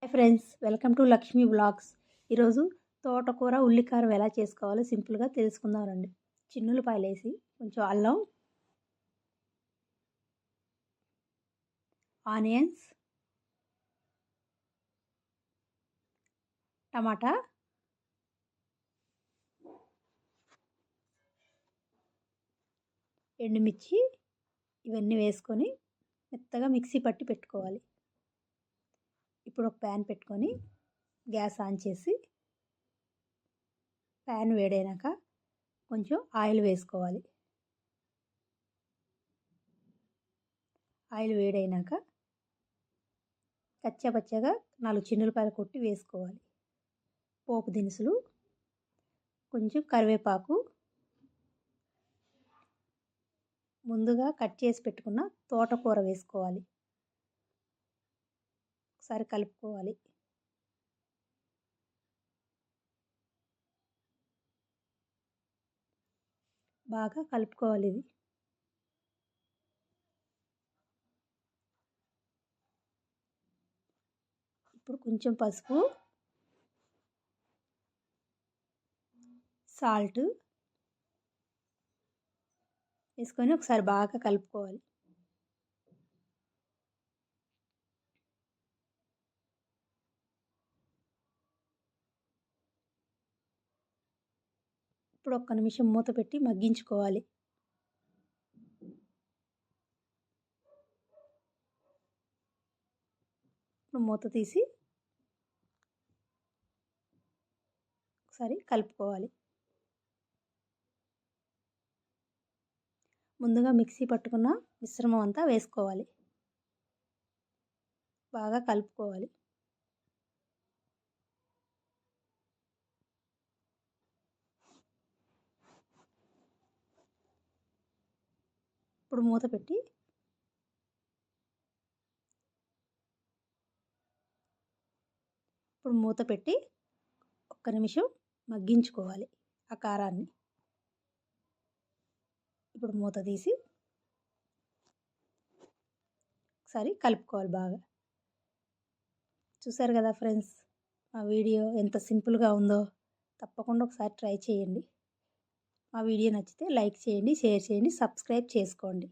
Hi friends, welcome to Lakshmi vlogs. ఈరోజు తోటకూర ఉల్లికారం ఎలా చేసుకోవాలో సింపుల్గా తెలుసుకుందాం రండి. చిన్నులపాయలు వేసి కొంచెం అల్లం, ఆనియన్స్, టమాటా, ఎండుమిర్చి ఇవన్నీ వేసుకొని మెత్తగా మిక్సీ పట్టి పెట్టుకోవాలి. ఇప్పుడు ఒక ప్యాన్ పెట్టుకొని గ్యాస్ ఆన్ చేసి ప్యాన్ వేడైనాక కొంచెం ఆయిల్ వేసుకోవాలి. ఆయిల్ వేడైనాక కచ్చాపచ్చగా 4 చిన్నులపాయలు కొట్టి వేసుకోవాలి. పోపు దినుసులు, కొంచెం కరివేపాకు, ముందుగా కట్ చేసి పెట్టుకున్న తోటకూర వేసుకోవాలి. ఒకసారి కలుపుకోవాలి. బాగా కలుపుకోవాలి. ఇది ఇప్పుడు కొంచెం పసుపు, సాల్ట్ వేసుకొని ఒకసారి బాగా కలుపుకోవాలి. ఇప్పుడు ఒక్క నిమిషం మూత పెట్టి మగ్గించుకోవాలి. ఇప్పుడు మూత తీసి ఒకసారి కలుపుకోవాలి. ముందుగా మిక్సీ పట్టుకున్న మిశ్రమం అంతా వేసుకోవాలి. బాగా కలుపుకోవాలి. ఇప్పుడు మూత పెట్టి ఒక్క నిమిషం మగ్గించుకోవాలి ఆ కారాన్ని. ఇప్పుడు మూత తీసి ఒకసారి కలుపుకోవాలి బాగా. చూసారు కదా ఫ్రెండ్స్, మా వీడియో ఎంత సింపుల్గా ఉందో. తప్పకుండా ఒకసారి ట్రై చేయండి. మా వీడియో నచ్చితే లైక్ చేయండి, షేర్ చేయండి, సబ్స్క్రైబ్ చేసుకోండి.